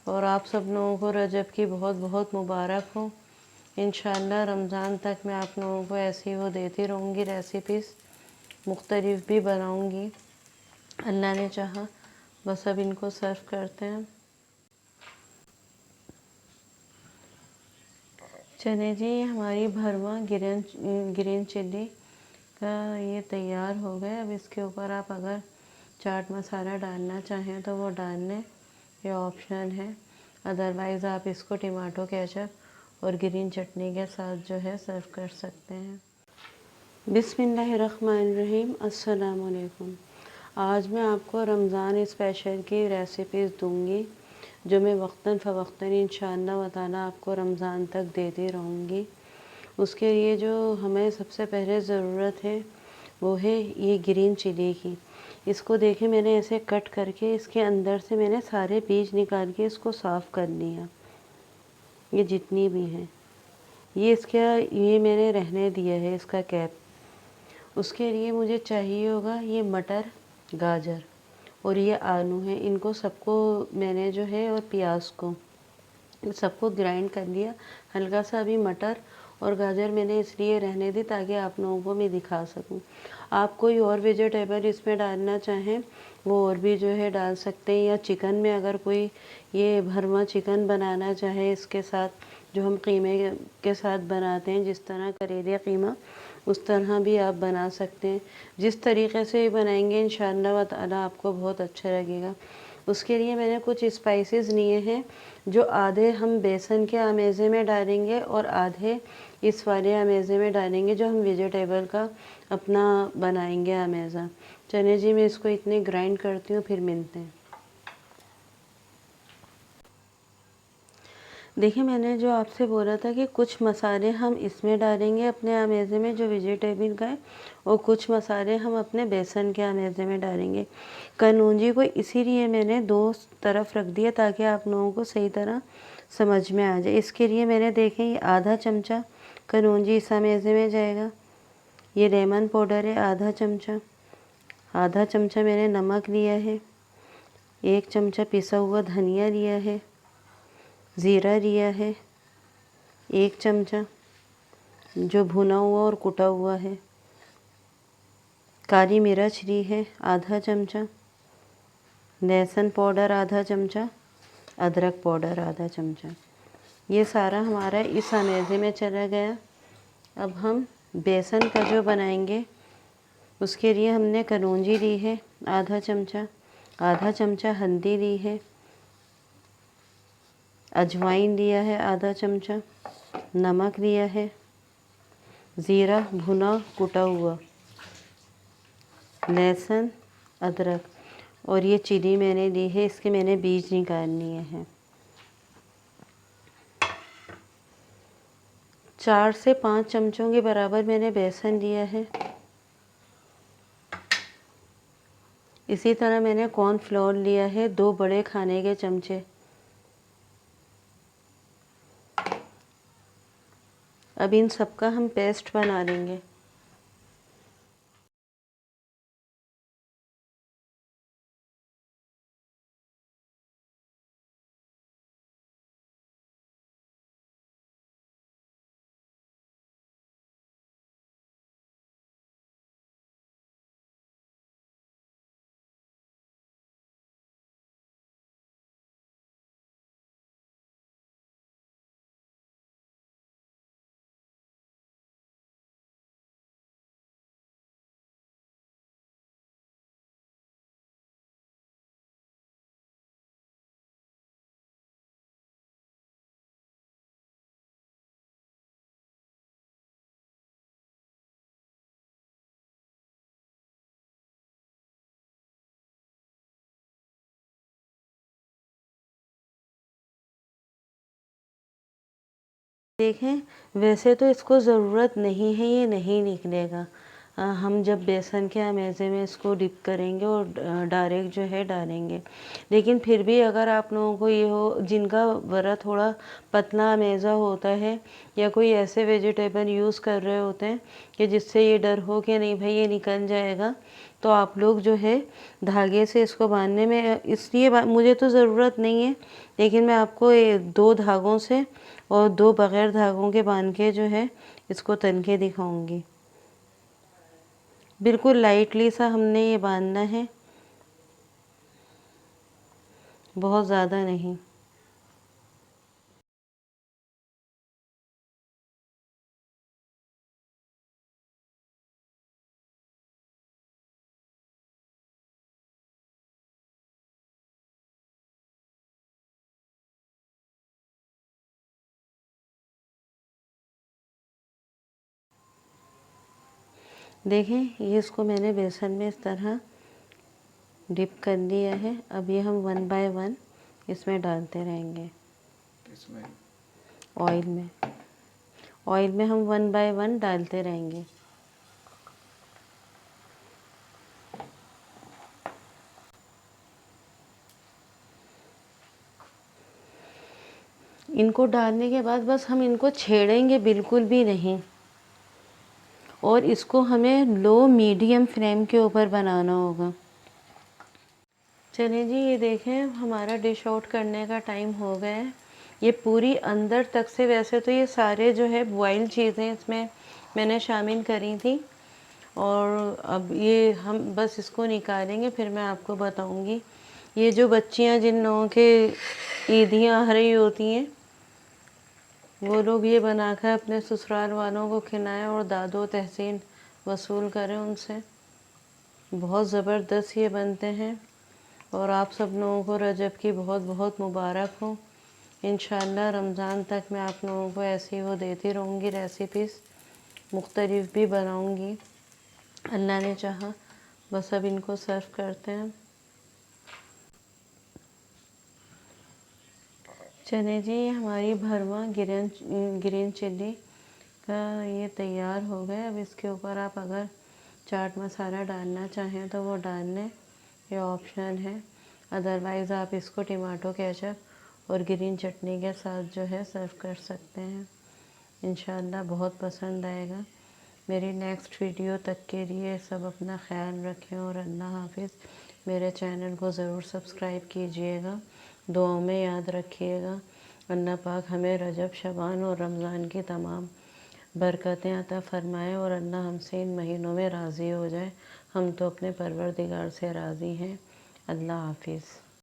और आप सब लोगों को रजब की बहुत बहुत मुबारक हो। इंशाअल्लाह रमज़ान तक मैं आप लोगों को ऐसी वो देती रहूँगी रेसिपीज़, मुख्तलिफ भी बनाऊँगी, अल्लाह ने चाहा। बस अब इनको सर्व करते हैं। चले जी, हमारी भरवा ग्रीन चिल्ली का ये तैयार हो गया। अब इसके ऊपर आप अगर चाट मसाला डालना चाहें तो वो डाल लें, ये ऑप्शनल है। अदरवाइज़ आप इसको टमाटो केचप और ग्रीन चटनी के साथ जो है सर्व कर सकते हैं। बिस्मिल्लाहिर्रहमानिर्रहीम, अस्सलाम वालेकुम। आज मैं आपको रमज़ान स्पेशल की रेसिपीज़ दूंगी जो मैं वक्तन फ़वक्तन इंशाअल्लाह व ताला आपको रमज़ान तक देती रहूँगी। उसके लिए जो हमें सबसे पहले ज़रूरत है वो है ये ग्रीन चिली की। इसको देखें, मैंने ऐसे कट करके इसके अंदर से मैंने सारे बीज निकाल के इसको साफ़ कर लिया। ये जितनी भी हैं ये मैंने रहने दिया है इसका कैप। उसके लिए मुझे चाहिए होगा ये मटर, गाजर और ये आलू हैं। इनको सबको मैंने जो है और प्याज को सबको ग्राइंड कर लिया। हल्का सा अभी मटर और गाजर मैंने इसलिए रहने दी ताकि आप लोगों को मैं दिखा सकूं। आप कोई और वेजिटेबल इसमें डालना चाहें वो और भी जो है डाल सकते हैं, या चिकन में अगर कोई ये भरवा चिकन बनाना चाहे इसके साथ, जो हम कीमे के साथ बनाते हैं, जिस तरह करेले कीमा, उस तरह भी आप बना सकते हैं। जिस तरीक़े से बनाएंगे इंशाअल्लाह व ताला आपको बहुत अच्छा लगेगा। उसके लिए मैंने कुछ स्पाइसेस लिए हैं जो आधे हम बेसन के अमेज़े में डालेंगे और आधे इस वाले अमेज़े में डालेंगे जो हम वेजिटेबल का अपना बनाएंगे अमेज़ा। चलिए जी, मैं इसको इतने ग्राइंड करती हूँ, फिर मिलते हैं। देखिए, मैंने जो आपसे बोला था कि कुछ मसाले हम इसमें डालेंगे अपने अमेज़े में जो वेजिटेबल का है, और कुछ मसाले हम अपने बेसन के अमेज़े में डालेंगे। कलौंजी को इसीलिए मैंने दो तरफ रख दिया ताकि आप लोगों को सही तरह समझ में आ जाए। इसके लिए मैंने देखें ये आधा चमचा कलौंजी इस अमेज़े में जाएगा। ये लेमन पाउडर है आधा चमचा मैंने नमक लिया है, 1 चमचा पिसा हुआ धनिया लिया है, ज़ीरा लिया है 1 चमचा जो भुना हुआ और कुटा हुआ है, काली मिर्च ली है आधा चमचा, लहसुन पाउडर आधा चमचा, अदरक पाउडर आधा चमचा। ये सारा हमारा इस अमेज़े में चला गया। अब हम बेसन का जो बनाएंगे उसके लिए हमने कलौंजी ली है आधा चमचा हल्दी ली है, अजवाइन लिया है आधा चमचा, नमक लिया है, ज़ीरा भुना कुटा हुआ, लहसुन, अदरक, और ये चिली मैंने ली है, इसके मैंने बीज निकाल लिए हैं। 4 से 5 चमचों के बराबर मैंने बेसन लिया है। इसी तरह मैंने कॉर्नफ्लोर लिया है 2 बड़े खाने के चमचे। अब इन सब का हम पेस्ट बना लेंगे। देखें, वैसे तो इसको ज़रूरत नहीं है, ये नहीं निकलेगा। हम जब बेसन के अमेज़े में इसको डिप करेंगे और डायरेक्ट जो है डालेंगे। लेकिन फिर भी अगर आप लोगों को ये हो जिनका वरा थोड़ा पतला अमेज़ा होता है, या कोई ऐसे वेजिटेबल यूज़ कर रहे होते हैं कि जिससे ये डर हो कि नहीं भाई ये निकल जाएगा, तो आप लोग जो है धागे से इसको बांधने में, इसलिए मुझे तो ज़रूरत नहीं है, लेकिन मैं आपको 2 धागों से और 2 बग़ैर धागों के बांध के जो है इसको तन के दिखाऊंगी। बिल्कुल लाइटली सा हमने ये बांधना है, बहुत ज़्यादा नहीं। देखें, ये इसको मैंने बेसन में इस तरह डिप कर दिया है। अब ये हम 1 बाय 1 इसमें डालते रहेंगे। इसमें ऑयल में हम 1 बाय 1 डालते रहेंगे। इनको डालने के बाद बस हम इनको छेड़ेंगे बिल्कुल भी नहीं, और इसको हमें लो मीडियम फ्लेम के ऊपर बनाना होगा। चलिए जी, ये देखें हमारा डिश आउट करने का टाइम हो गया है। ये पूरी अंदर तक से, वैसे तो ये सारे जो है बॉयल चीज़ें इसमें मैंने शामिल करी थी, और अब ये हम बस इसको निकालेंगे, फिर मैं आपको बताऊंगी। ये जो बच्चियां जिन लोगों के ईदियाँ आ रही होती हैं, वो लोग ये बनाकर अपने ससुराल वालों को खिलाएं और दादो तहसीन वसूल करें उनसे। बहुत ज़बरदस्त ये बनते हैं, और आप सब लोगों को रजब की बहुत बहुत मुबारक हो। इंशाअल्लाह रमज़ान तक मैं आप लोगों को ऐसी वो देती रहूँगी रेसिपीज़, मुख्तलिफ भी बनाऊँगी, अल्लाह ने चाहा। बस अब इनको सर्व करते हैं। चले जी, हमारी भरवा ग्रीन चिल्ली का ये तैयार हो गया। अब इसके ऊपर आप अगर चाट मसाला डालना चाहें तो वो डाल लें, ये ऑप्शनल है। अदरवाइज़ आप इसको टमाटो केचप और ग्रीन चटनी के साथ जो है सर्व कर सकते हैं। इंशाअल्लाह बहुत पसंद आएगा। मेरी नेक्स्ट वीडियो तक के लिए सब अपना ख्याल रखें और अल्लाह हाफिज़। मेरे चैनल को ज़रूर सब्सक्राइब कीजिएगा, दुआओं में याद रखिएगा। अल्लाह पाक हमें रजब, शबान और रमज़ान की तमाम बरकतें अता फ़रमाए, और अल्लाह हमसे इन महीनों में राज़ी हो जाए। हम तो अपने परवरदिगार से राज़ी हैं। अल्लाह हाफिज़।